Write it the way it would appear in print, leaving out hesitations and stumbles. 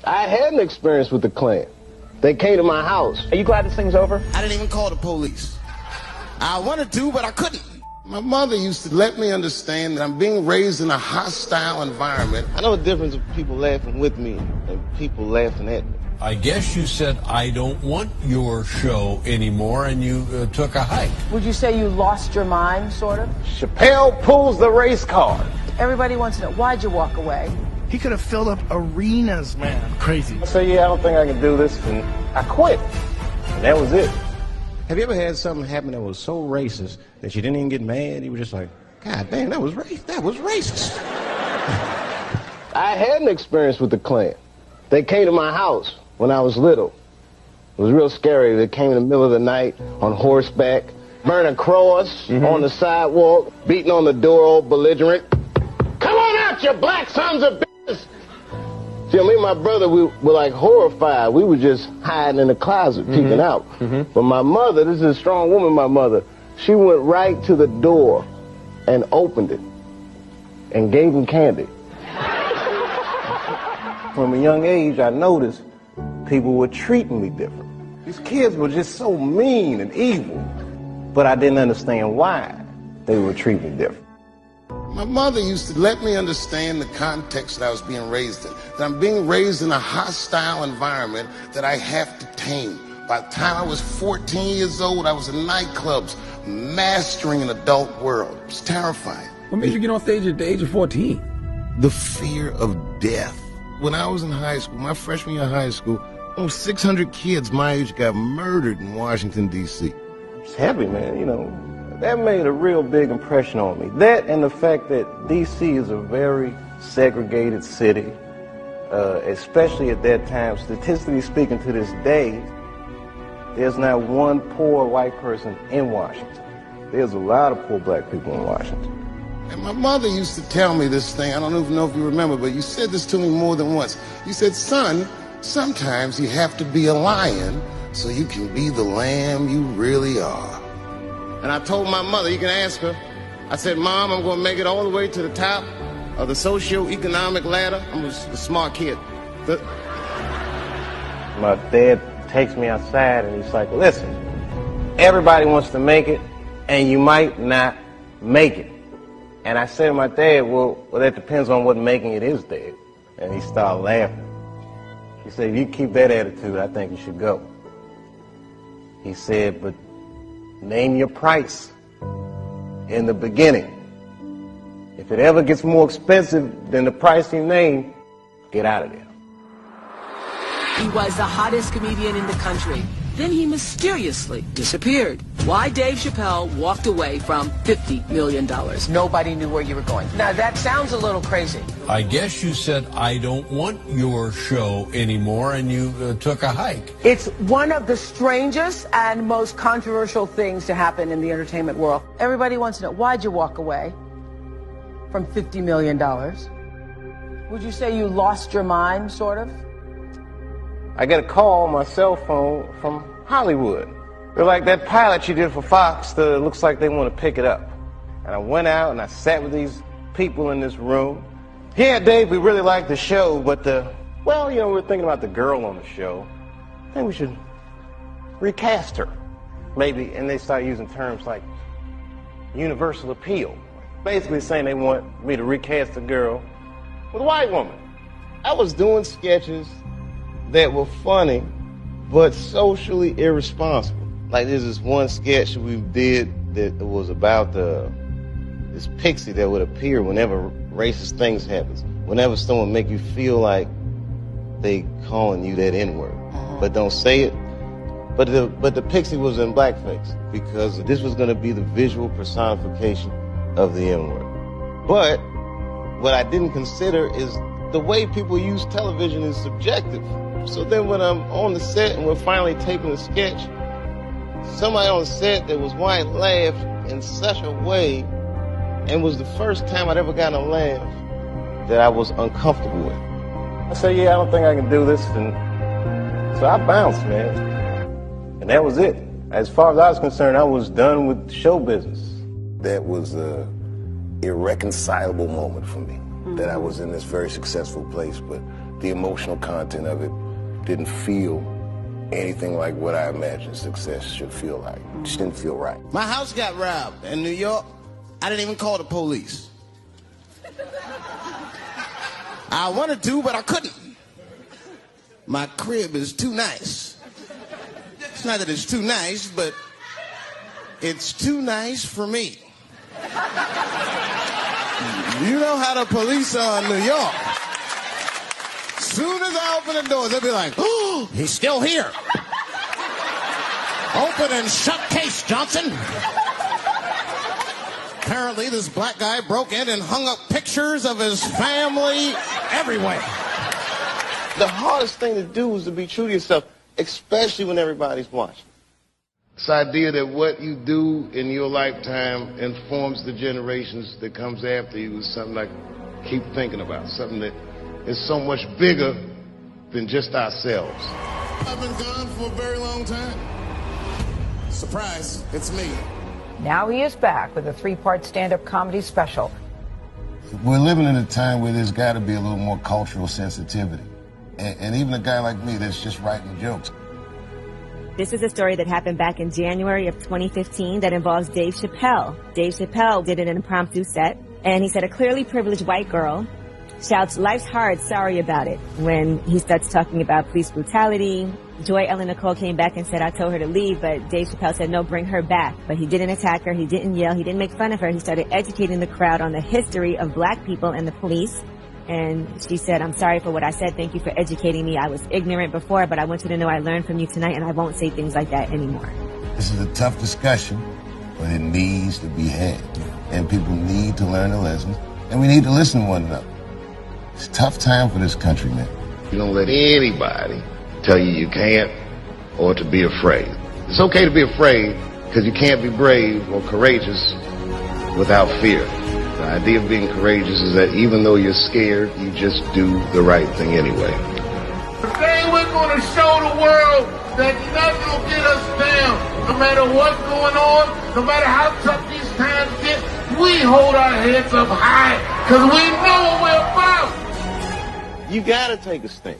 I had an experience with the Klan. They came to my house. Are you glad this thing's over? I didn't even call the police. I wanted to, but I couldn't. My mother used to let me understand that I'm being raised in a hostile environment. I know the difference of people laughing with me and people laughing at me. I guess you said, I don't want your show anymore, and you took a hike. Would you say you lost your mind, sort of? Chappelle pulls the race card. Everybody wants to know, why'd you walk away? He could have filled up arenas, man. Crazy. I said, yeah, I don't think I can do this, and I quit. And that was it. Have you ever had something happen that was so racist that you didn't even get mad? You were just like, God damn, that was racist. I had an experience with the Klan. They came to my house when I was little. It was real scary. They came in the middle of the night on horseback, burning cross on the sidewalk, beating on the door, all belligerent. Come on out, you black sons of bitches! See, me and my brother, we were like horrified. We were just hiding in the closet, peeking out. But my mother, this is a strong woman, my mother, she went right to the door and opened it and gave them candy. From a young age, I noticed people were treating me different. These kids were just so mean and evil, but I didn't understand why they were treating me different. My mother used to let me understand the context that I was being raised in, that I'm being raised in a hostile environment that I have to tame. By the time I was 14 years old, I was in nightclubs, mastering an adult world. It was terrifying. What made you get on stage at the age of 14? The fear of death. When I was in high school, my freshman year of high school, almost 600 kids my age got murdered in Washington, D.C. It's heavy, man, you know. That made a real big impression on me. That and the fact that D.C. is a very segregated city, especially at that time. Statistically speaking, to this day, there's not one poor white person in Washington. There's a lot of poor black people in Washington. And my mother used to tell me this thing, I don't even know if you remember, but you said this to me more than once. You said, son, sometimes you have to be a lion so you can be the lamb you really are. And I told my mother, you can ask her, I said, Mom, I'm going to make it all the way to the top of the socio-economic ladder. I'm a smart kid. My dad takes me outside and he's like, listen, everybody wants to make it and you might not make it. And I said to my dad, well, that depends on what making it is, Dad. And he started laughing. He said, if you keep that attitude, I think you should go. He said, but name your price in the beginning. If it ever gets more expensive than the price you name, get out of there. He was the hottest comedian in the country. Then he mysteriously disappeared. Why Dave Chappelle walked away from $50 million. Nobody knew where you were going. Now, that sounds a little crazy. I guess you said, I don't want your show anymore, and you took a hike. It's one of the strangest and most controversial things to happen in the entertainment world. Everybody wants to know, why'd you walk away from $50 million? Would you say you lost your mind, sort of? I get a call on my cell phone from Hollywood. They're like, that pilot you did for Fox, looks like they want to pick it up. And I went out and I sat with these people in this room. Yeah, Dave, we really like the show, but well, you know, we're thinking about the girl on the show. I think we should recast her, maybe. And they start using terms like universal appeal. Basically saying they want me to recast the girl with a white woman. I was doing sketches that were funny, but socially irresponsible. Like there's this one sketch we did that was about this pixie that would appear whenever racist things happens. Whenever someone make you feel like they calling you that N-word, but don't say it. But the pixie was in blackface because this was going to be the visual personification of the N-word. But what I didn't consider is the way people use television is subjective. So then when I'm on the set and we're finally taping the sketch, somebody on the set that was white laughed in such a way, and was the first time I'd ever gotten a laugh that I was uncomfortable with. I said, yeah, I don't think I can do this, and so I bounced, man. And that was it. As far as I was concerned, I was done with show business. That was an irreconcilable moment for me, that I was in this very successful place, but the emotional content of it didn't feel anything like what I imagined success should feel like. It just didn't feel right. My house got robbed in New York. I didn't even call the police. I wanted to, but I couldn't. My crib is too nice. It's not that it's too nice, but it's too nice for me. You know how the police are in New York. Soon as I open the doors, they'll be like, oh, he's still here. Open and shut case, Johnson. Apparently, this black guy broke in and hung up pictures of his family everywhere. The hardest thing to do is to be true to yourself, especially when everybody's watching. This idea that what you do in your lifetime informs the generations that comes after you is something I keep thinking about, something that is so much bigger than just ourselves. I've been gone for a very long time. Surprise, it's me. Now he is back with a 3-part stand-up comedy special. We're living in a time where there's got to be a little more cultural sensitivity. And even a guy like me that's just writing jokes. This is a story that happened back in January of 2015 that involves Dave Chappelle. Dave Chappelle did an impromptu set, and he said a clearly privileged white girl shouts, "Life's hard, sorry about it," when he starts talking about police brutality. Joy Ellen Nicole came back and said, "I told her to leave," but Dave Chappelle said, "No, bring her back." But he didn't attack her, he didn't yell, he didn't make fun of her. He started educating the crowd on the history of black people and the police. And she said, "I'm sorry for what I said. Thank you for educating me. I was ignorant before, but I want you to know I learned from you tonight, and I won't say things like that anymore." This is a tough discussion, but it needs to be had. And people need to learn the lessons, and we need to listen to one another. It's a tough time for this country, man. You don't let anybody tell you you can't or to be afraid. It's okay to be afraid because you can't be brave or courageous without fear. The idea of being courageous is that even though you're scared, you just do the right thing anyway. Today we're going to show the world that nothing will get us down. No matter what's going on, no matter how tough these times get, we hold our heads up high because we know what we're about. You gotta take a stand.